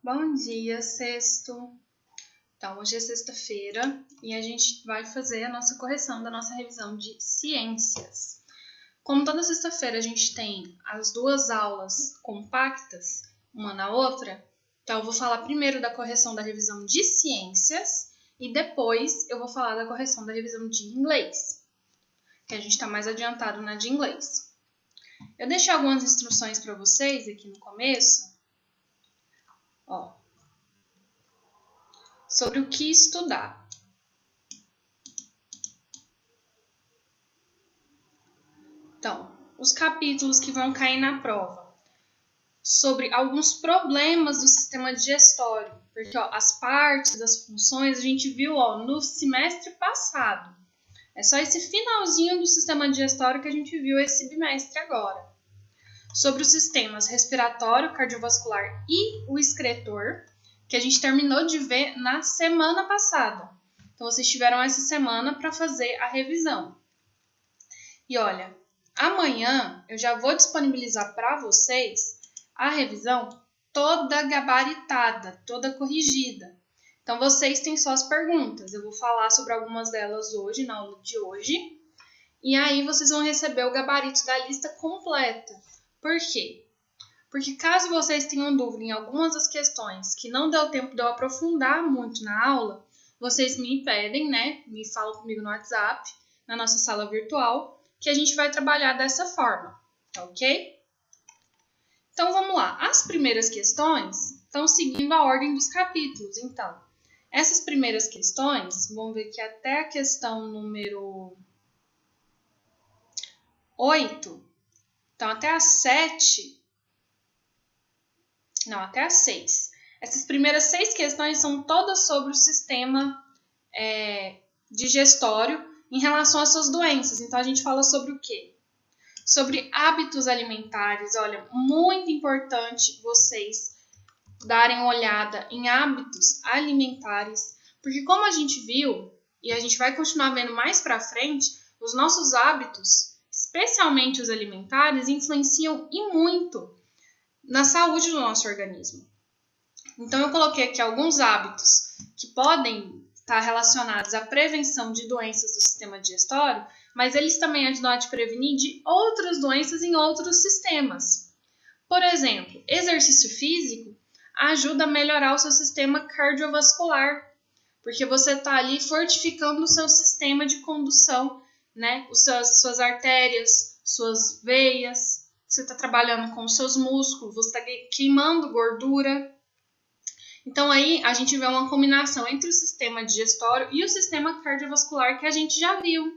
Bom dia, sexto! Então, hoje é sexta-feira e a gente vai fazer a nossa correção da nossa revisão de ciências. Como toda sexta-feira a gente tem as duas aulas compactas, uma na outra, então eu vou falar primeiro da correção da revisão de ciências e depois eu vou falar da correção da revisão de inglês, que a gente está mais adiantado na de inglês. Eu deixei algumas instruções para vocês aqui no começo, sobre o que estudar. Então, os capítulos que vão cair na prova, sobre alguns problemas do sistema digestório, porque as partes das funções a gente viu no semestre passado. É só esse finalzinho do sistema digestório que a gente viu esse bimestre agora. Sobre os sistemas respiratório, cardiovascular e o excretor, que a gente terminou de ver na semana passada. Então, vocês tiveram essa semana para fazer a revisão. E olha, amanhã eu já vou disponibilizar para vocês a revisão toda gabaritada, toda corrigida. Então, vocês têm só as perguntas. Eu vou falar sobre algumas delas hoje, na aula de hoje. E aí, vocês vão receber o gabarito da lista completa. Por quê? Porque caso vocês tenham dúvida em algumas das questões que não deu tempo de eu aprofundar muito na aula, vocês me pedem, né? Me falam comigo no WhatsApp, na nossa sala virtual, que a gente vai trabalhar dessa forma, tá ok? Então, vamos lá. As primeiras questões estão seguindo a ordem dos capítulos. Então, essas primeiras questões, vamos ver que até a questão número 8, então até a 7... Não, até as 6. Essas primeiras 6 questões são todas sobre o sistema digestório em relação às suas doenças. Então, a gente fala sobre o quê? Sobre hábitos alimentares. Olha, muito importante vocês darem uma olhada em hábitos alimentares, porque como a gente viu, e a gente vai continuar vendo mais pra frente, os nossos hábitos, especialmente os alimentares, influenciam e muito na saúde do nosso organismo. Então, eu coloquei aqui alguns hábitos que podem estar relacionados à prevenção de doenças do sistema digestório, mas eles também ajudam a te prevenir de outras doenças em outros sistemas. Por exemplo, exercício físico ajuda a melhorar o seu sistema cardiovascular, porque você está ali fortificando o seu sistema de condução, né? Suas artérias, suas veias. Você está trabalhando com os seus músculos, você está queimando gordura. Então, aí a gente vê uma combinação entre o sistema digestório e o sistema cardiovascular que a gente já viu.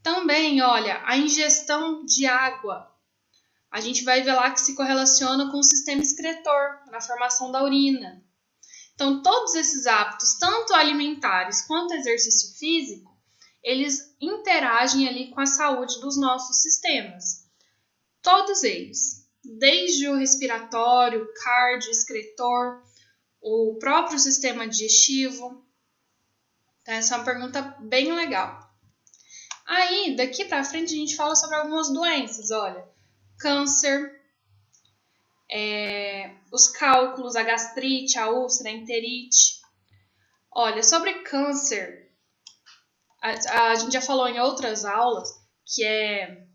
Também, olha, a ingestão de água. A gente vai ver lá que se correlaciona com o sistema excretor, na formação da urina. Então, todos esses hábitos, tanto alimentares quanto exercício físico, eles interagem ali com a saúde dos nossos sistemas. Todos eles, desde o respiratório, cardio, excretor, o próprio sistema digestivo. Então, essa é uma pergunta bem legal. Aí, daqui para frente, a gente fala sobre algumas doenças. Olha, câncer, os cálculos, a gastrite, a úlcera, a enterite. Olha, sobre câncer, a gente já falou em outras aulas que é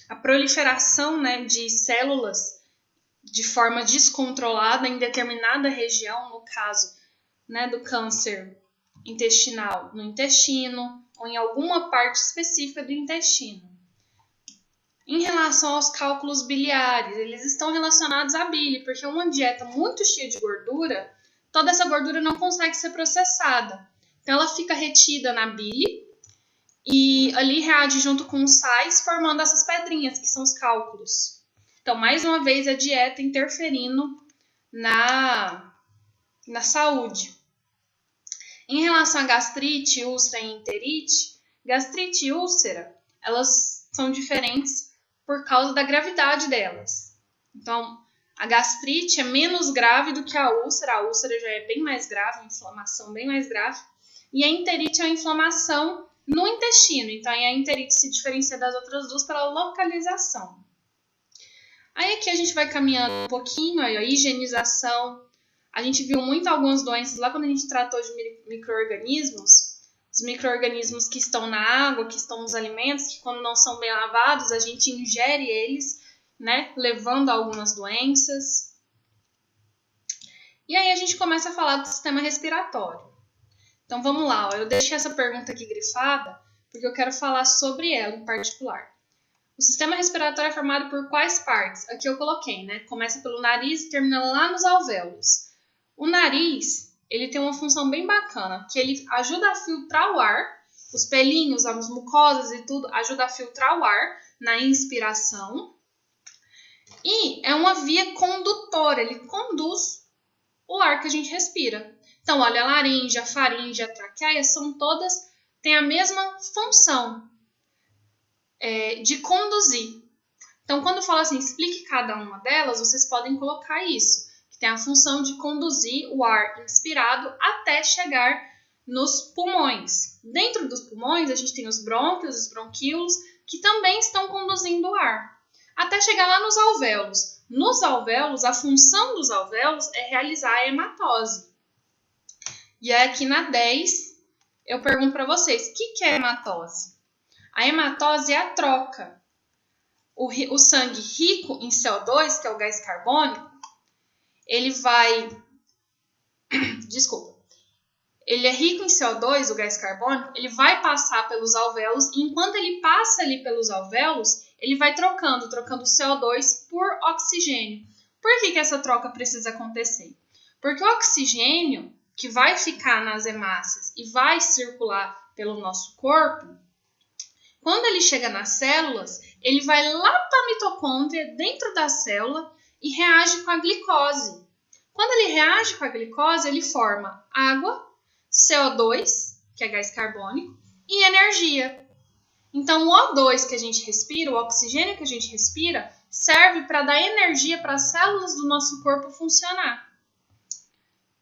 a proliferação, né, de células de forma descontrolada em determinada região, no caso, né, do câncer intestinal, no intestino ou em alguma parte específica do intestino. Em relação aos cálculos biliares, eles estão relacionados à bile, porque uma dieta muito cheia de gordura, toda essa gordura não consegue ser processada. Então, ela fica retida na bile e ali reage junto com os sais, formando essas pedrinhas, que são os cálculos. Então, mais uma vez, a dieta interferindo na saúde. Em relação a gastrite, úlcera e enterite, gastrite e úlcera, elas são diferentes por causa da gravidade delas. Então, a gastrite é menos grave do que a úlcera já é bem mais grave, uma inflamação bem mais grave, e a enterite é uma inflamação no intestino. Então, a enterite se diferencia das outras duas pela localização. Aí aqui a gente vai caminhando um pouquinho, aí a higienização. A gente viu muito algumas doenças lá quando a gente tratou de micro-organismos. Os micro-organismos que estão na água, que estão nos alimentos, que quando não são bem lavados, a gente ingere eles, né, levando a algumas doenças. E aí a gente começa a falar do sistema respiratório. Então vamos lá, ó. Eu deixei essa pergunta aqui grifada, porque eu quero falar sobre ela em particular. O sistema respiratório é formado por quais partes? Aqui eu coloquei, né? Começa pelo nariz e termina lá nos alvéolos. O nariz, ele tem uma função bem bacana, que ele ajuda a filtrar o ar, os pelinhos, as mucosas e tudo, ajuda a filtrar o ar na inspiração. E é uma via condutora, ele conduz o ar que a gente respira. Então, olha, a laringe, a faringe, a traqueia, são todas, têm a mesma função de conduzir. Então, quando eu falo assim, explique cada uma delas, vocês podem colocar isso, que tem a função de conduzir o ar inspirado até chegar nos pulmões. Dentro dos pulmões, a gente tem os brônquios, os bronquíolos, que também estão conduzindo o ar, até chegar lá nos alvéolos. Nos alvéolos, a função dos alvéolos é realizar a hematose. E aí, aqui na 10, eu pergunto para vocês, o que é hematose? A hematose é a troca. O sangue rico em CO2, que é o gás carbônico, ele vai... Desculpa. Ele é rico em CO2, o gás carbônico, ele vai passar pelos alvéolos, e enquanto ele passa ali pelos alvéolos, ele vai trocando CO2 por oxigênio. Por que essa troca precisa acontecer? Porque o oxigênio, que vai ficar nas hemácias e vai circular pelo nosso corpo, quando ele chega nas células, ele vai lá para a mitocôndria, dentro da célula, e reage com a glicose. Quando ele reage com a glicose, ele forma água, CO2, que é gás carbônico, e energia. Então, o O2 que a gente respira, o oxigênio que a gente respira, serve para dar energia para as células do nosso corpo funcionar.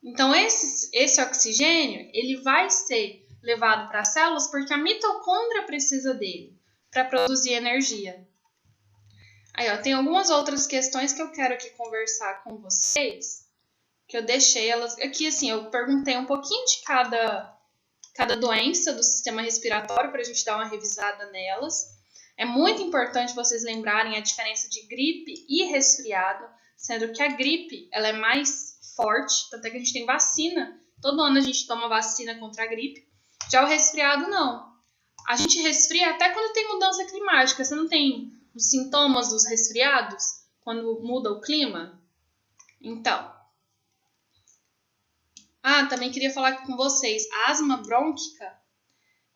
Então, esse oxigênio, ele vai ser levado para as células porque a mitocôndria precisa dele para produzir energia. Aí, ó, tem algumas outras questões que eu quero aqui conversar com vocês, que eu deixei elas... Aqui, assim, eu perguntei um pouquinho de cada doença do sistema respiratório para a gente dar uma revisada nelas. É muito importante vocês lembrarem a diferença de gripe e resfriado, sendo que a gripe ela é mais forte, tanto é que a gente tem vacina, todo ano a gente toma vacina contra a gripe. Já o resfriado, não. A gente resfria até quando tem mudança climática. Você não tem os sintomas dos resfriados quando muda o clima? Então. Também queria falar aqui com vocês. A asma brônquica,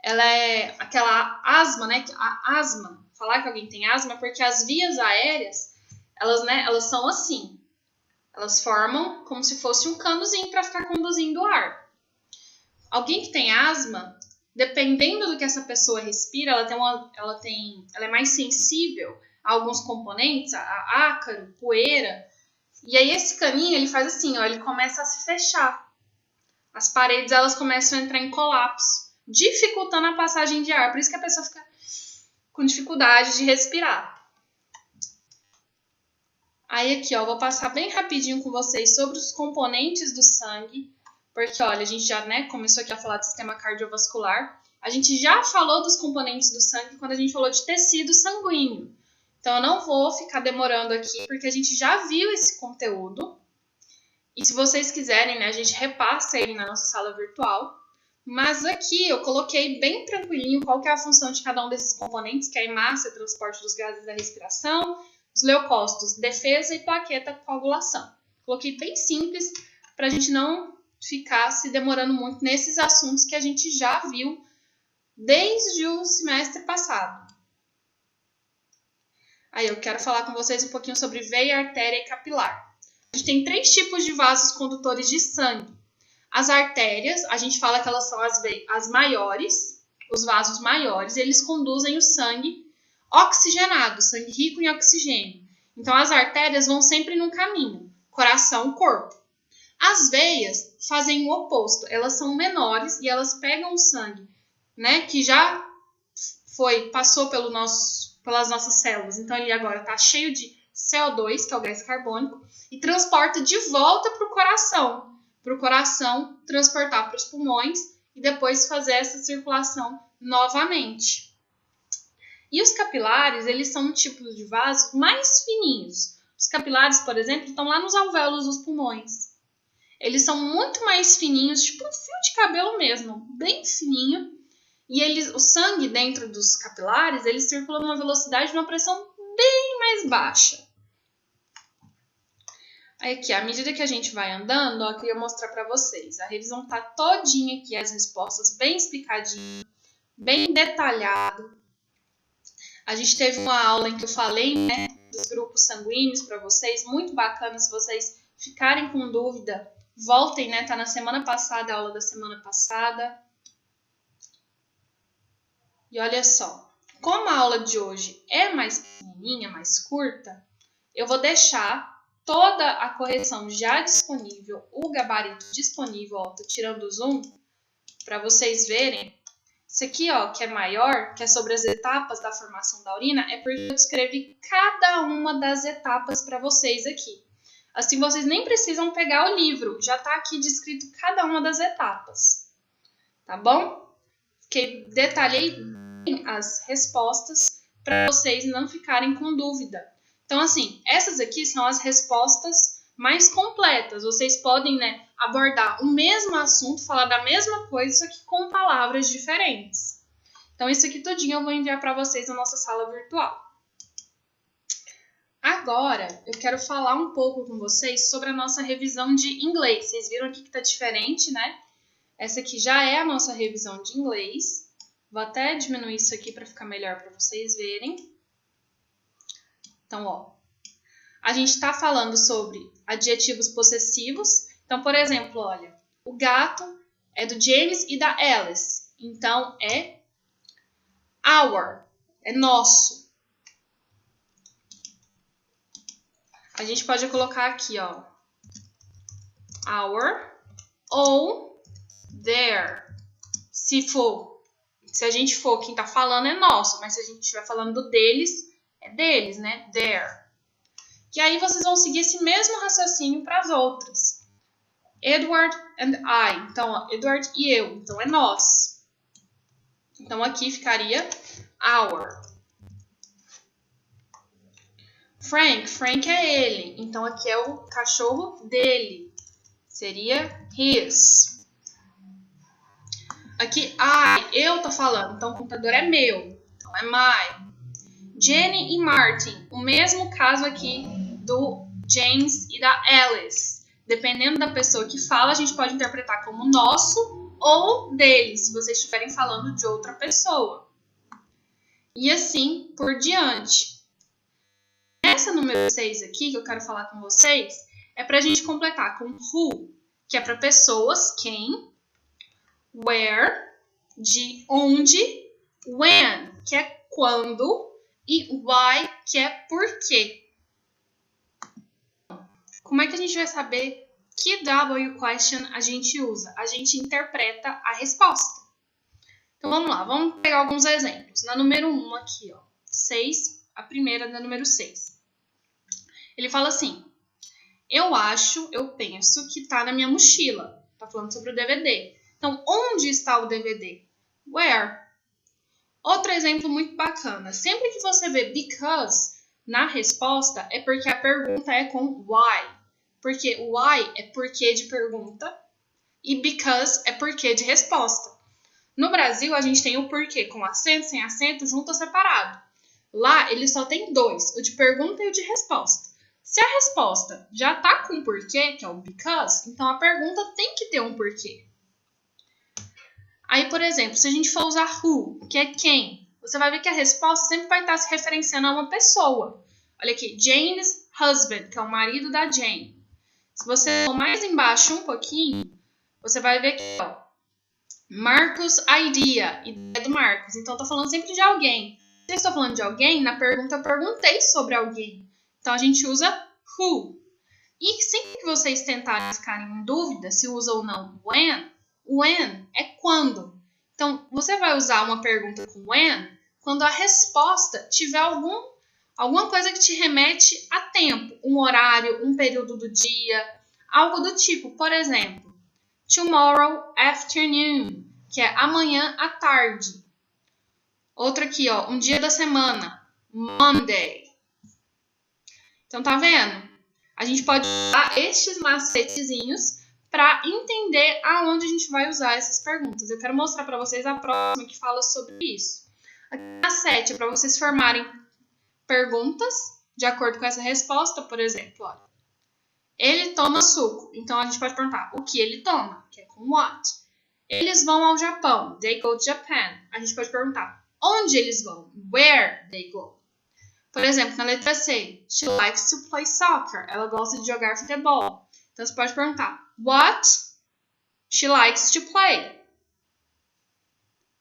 ela é aquela asma, né? A asma, falar que alguém tem asma, porque as vias aéreas, elas são assim. Elas formam como se fosse um canozinho para ficar conduzindo o ar. Alguém que tem asma, dependendo do que essa pessoa respira, ela é mais sensível a alguns componentes, a ácaro, poeira. E aí esse caninho, ele faz assim, ó, ele começa a se fechar. As paredes, elas começam a entrar em colapso, dificultando a passagem de ar. Por isso que a pessoa fica com dificuldade de respirar. Aí aqui, ó, vou passar bem rapidinho com vocês sobre os componentes do sangue, porque, olha, a gente já, começou aqui a falar do sistema cardiovascular. A gente já falou dos componentes do sangue quando a gente falou de tecido sanguíneo. Então, eu não vou ficar demorando aqui, porque a gente já viu esse conteúdo. E se vocês quiserem, a gente repassa ele na nossa sala virtual. Mas aqui eu coloquei bem tranquilinho qual que é a função de cada um desses componentes, que é a hemácia, transporte dos gases da respiração, os leucócitos, defesa e plaqueta, coagulação. Coloquei bem simples para a gente não ficar se demorando muito nesses assuntos que a gente já viu desde o semestre passado. Aí eu quero falar com vocês um pouquinho sobre veia, artéria e capilar. A gente tem 3 tipos de vasos condutores de sangue. As artérias, a gente fala que elas são as maiores, os vasos maiores, eles conduzem o sangue oxigenado, sangue rico em oxigênio. Então, as artérias vão sempre num caminho, coração, corpo. As veias fazem o oposto, elas são menores e elas pegam o sangue, que já passou pelas nossas células. Então, ele agora está cheio de CO2, que é o gás carbônico, e transporta de volta para o coração transportar para os pulmões e depois fazer essa circulação novamente. E os capilares, eles são um tipo de vaso mais fininhos. Os capilares, por exemplo, estão lá nos alvéolos dos pulmões. Eles são muito mais fininhos, tipo um fio de cabelo mesmo, bem fininho. E o sangue dentro dos capilares, ele circula numa velocidade de uma pressão bem mais baixa. Aí aqui, à medida que a gente vai andando, ó, eu queria mostrar para vocês. A revisão tá todinha aqui, as respostas bem explicadinhas, bem detalhado. A gente teve uma aula em que eu falei, né, dos grupos sanguíneos para vocês, muito bacana. Se vocês ficarem com dúvida, voltem, né, tá na semana passada, a aula da semana passada. E olha só, como a aula de hoje é mais pequenininha, mais curta, eu vou deixar toda a correção já disponível, o gabarito disponível, ó, tô tirando o zoom para vocês verem. Isso aqui, ó, que é maior, que é sobre as etapas da formação da urina, é porque eu escrevi cada uma das etapas para vocês aqui. Assim, vocês nem precisam pegar o livro, já tá aqui descrito cada uma das etapas, tá bom? Que detalhei bem as respostas para vocês não ficarem com dúvida. Então, assim, essas aqui são as respostas mais completas. Vocês podem, né, abordar o mesmo assunto, falar da mesma coisa, só que com palavras diferentes. Então, isso aqui tudinho eu vou enviar para vocês na nossa sala virtual. Agora, eu quero falar um pouco com vocês sobre a nossa revisão de inglês. Vocês viram aqui que tá diferente, né? Essa aqui já é a nossa revisão de inglês. Vou até diminuir isso aqui para ficar melhor para vocês verem. Então, ó, a gente está falando sobre adjetivos possessivos. Então, por exemplo, olha, o gato é do James e da Alice. Então, é our, é nosso. A gente pode colocar aqui, ó, our ou their, se a gente for, quem tá falando é nosso, mas se a gente estiver falando deles, é deles, né? Their. E aí vocês vão seguir esse mesmo raciocínio para as outras. Edward and I. Então, ó, Edward e eu. Então, é nós. Então, aqui ficaria our. Frank é ele. Então, aqui é o cachorro dele. Seria his. Aqui, eu tô falando. Então, o computador é meu. Então, é my. Jenny e Martin. O mesmo caso aqui do James e da Alice. Dependendo da pessoa que fala, a gente pode interpretar como nosso ou deles, se vocês estiverem falando de outra pessoa. E assim por diante. Essa número 6 aqui, que eu quero falar com vocês, é para a gente completar com who, que é para pessoas, quem, where, de onde, when, que é quando, e why, que é por quê. Como é que a gente vai saber que W question a gente usa? A gente interpreta a resposta. Então, vamos lá. Vamos pegar alguns exemplos. Na número 1 aqui, ó. 6, a primeira da número 6. Ele fala assim, eu penso que tá na minha mochila. Tá falando sobre o DVD. Então, onde está o DVD? Where? Outro exemplo muito bacana. Sempre que você vê because na resposta, é porque a pergunta é com why. Porque why é porquê de pergunta e because é porquê de resposta. No Brasil, a gente tem o porquê com acento, sem acento, junto ou separado. Lá, ele só tem dois, o de pergunta e o de resposta. Se a resposta já tá com porquê, que é o because, então a pergunta tem que ter um porquê. Aí, por exemplo, se a gente for usar who, que é quem, você vai ver que a resposta sempre vai estar se referenciando a uma pessoa. Olha aqui, Jane's husband, que é o marido da Jane. Se você for mais embaixo um pouquinho, você vai ver que, ó, Marcos' ideia do Marcos. Então, eu tô falando sempre de alguém. Se eu estou falando de alguém, na pergunta eu perguntei sobre alguém. Então, a gente usa who. E sempre que vocês tentarem ficarem em dúvida se usa ou não when é quando. Então, você vai usar uma pergunta com when quando a resposta tiver Alguma coisa que te remete a tempo, um horário, um período do dia, algo do tipo. Por exemplo, tomorrow afternoon, que é amanhã à tarde. Outra aqui, ó, um dia da semana, Monday. Então, tá vendo? A gente pode usar estes macetezinhos para entender aonde a gente vai usar essas perguntas. Eu quero mostrar para vocês a próxima que fala sobre isso. Aqui na 7 é para vocês formarem perguntas de acordo com essa resposta, por exemplo, olha. Ele toma suco, então a gente pode perguntar o que ele toma, que é com what. Eles vão ao Japão, they go to Japan. A gente pode perguntar onde eles vão, where they go. Por exemplo, na letra C, she likes to play soccer. Ela gosta de jogar futebol. Então, você pode perguntar, what she likes to play.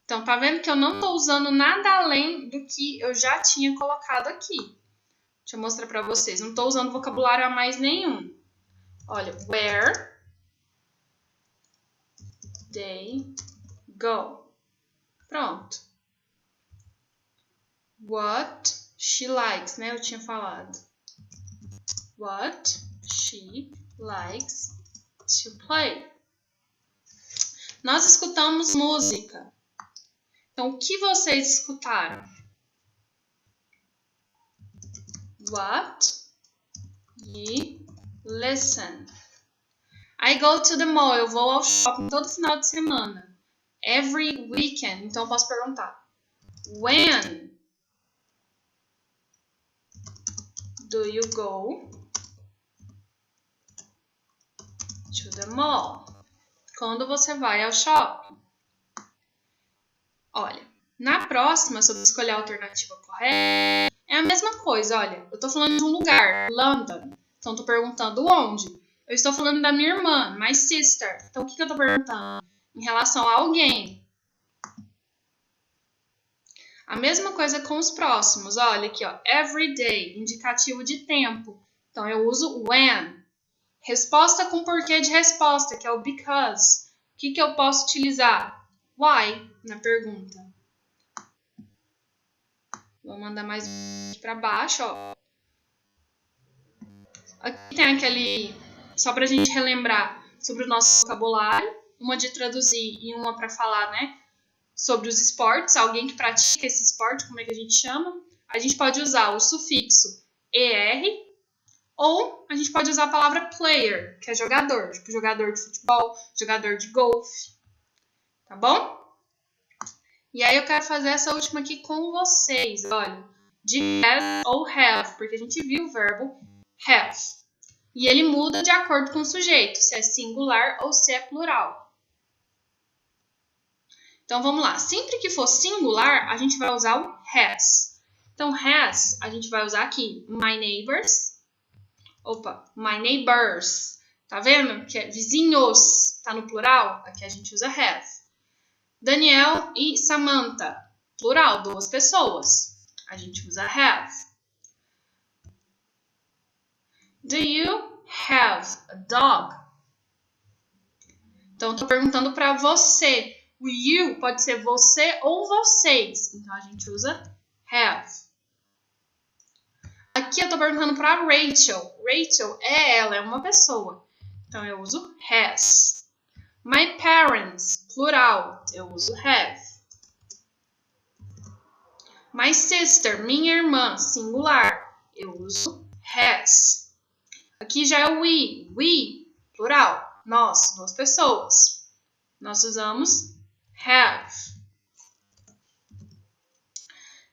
Então, tá vendo que eu não estou usando nada além do que eu já tinha colocado aqui. Deixa eu mostrar para vocês. Não estou usando vocabulário a mais nenhum. Olha, where they go. Pronto. What she likes, né? Eu tinha falado. What she likes to play. Nós escutamos música. Então, o que vocês escutaram? What you listen. I go to the mall. Eu vou ao shopping todo final de semana. Every weekend. Então, eu posso perguntar. When do you go to the mall? Quando você vai ao shopping? Olha, na próxima, sobre escolher a alternativa correta, é a mesma coisa. Olha, eu estou falando de um lugar, London. Então, estou perguntando onde. Eu estou falando da minha irmã, my sister. Então, o que eu estou perguntando? Em relação a alguém. A mesma coisa com os próximos. Olha aqui, ó, every day, indicativo de tempo. Então, eu uso when. Resposta com porquê de resposta, que é o because. O que eu posso utilizar? Why, na pergunta. Vou mandar mais para baixo, ó. Aqui tem aquele, só pra gente relembrar sobre o nosso vocabulário, uma de traduzir e uma para falar, né, sobre os esportes, alguém que pratica esse esporte, como é que a gente chama? A gente pode usar o sufixo ER, ou a gente pode usar a palavra player, que é jogador, tipo jogador de futebol, jogador de golfe, tá bom? E aí eu quero fazer essa última aqui com vocês, olha, de has ou have, porque a gente viu o verbo have. E ele muda de acordo com o sujeito, se é singular ou se é plural. Então vamos lá, sempre que for singular, a gente vai usar o has. Então has, a gente vai usar aqui, my neighbors. Tá vendo? Que é vizinhos, tá no plural, aqui a gente usa have. Daniel e Samantha, plural, 2 pessoas. A gente usa have. Do you have a dog? Então, estou perguntando para você. O you pode ser você ou vocês. Então, a gente usa have. Aqui eu estou perguntando para Rachel. Rachel é ela, é uma pessoa. Então, eu uso has. My parents, plural, eu uso have. My sister, minha irmã, singular, eu uso has. Aqui já é o we, plural, nós, 2 pessoas. Nós usamos have.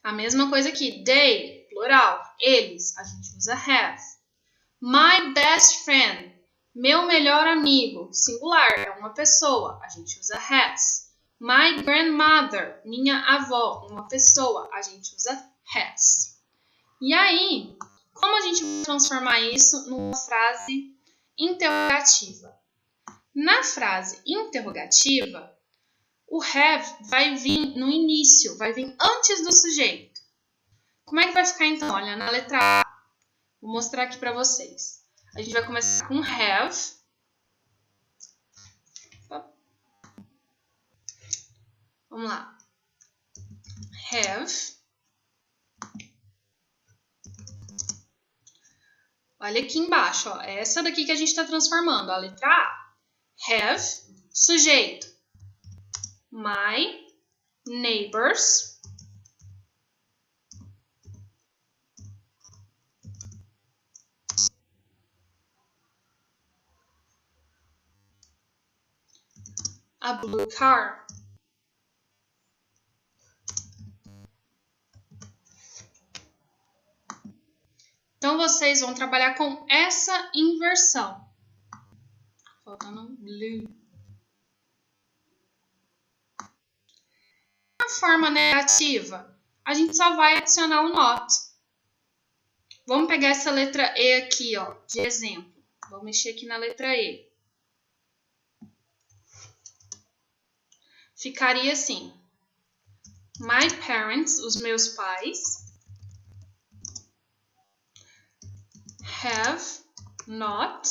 A mesma coisa aqui, they, plural, eles, a gente usa have. My best friend, meu melhor amigo, singular, é uma pessoa, a gente usa has. My grandmother, minha avó, uma pessoa, a gente usa has. E aí, como a gente vai transformar isso numa frase interrogativa? Na frase interrogativa, o have vai vir no início, vai vir antes do sujeito. Como é que vai ficar então? Olha, na letra A, vou mostrar aqui para vocês. A gente vai começar com have. Vamos lá. Have Olha aqui embaixo, ó, é essa daqui que a gente está transformando. A letra A. Have, sujeito. My neighbors a blue car. Então, vocês vão trabalhar com essa inversão. Faltando blue. Na forma negativa, a gente só vai adicionar o not. Vamos pegar essa letra E aqui, ó, de exemplo. Vou mexer aqui na letra E. Ficaria assim. My parents, os meus pais, have not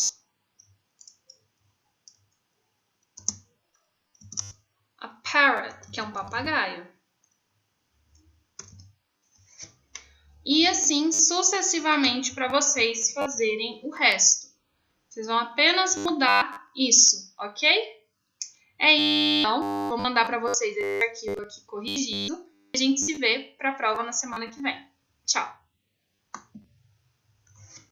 a parrot, que é um papagaio. E assim sucessivamente para vocês fazerem o resto. Vocês vão apenas mudar isso, ok? É isso. Então, vou mandar para vocês esse arquivo aqui corrigido. A gente se vê para a prova na semana que vem. Tchau!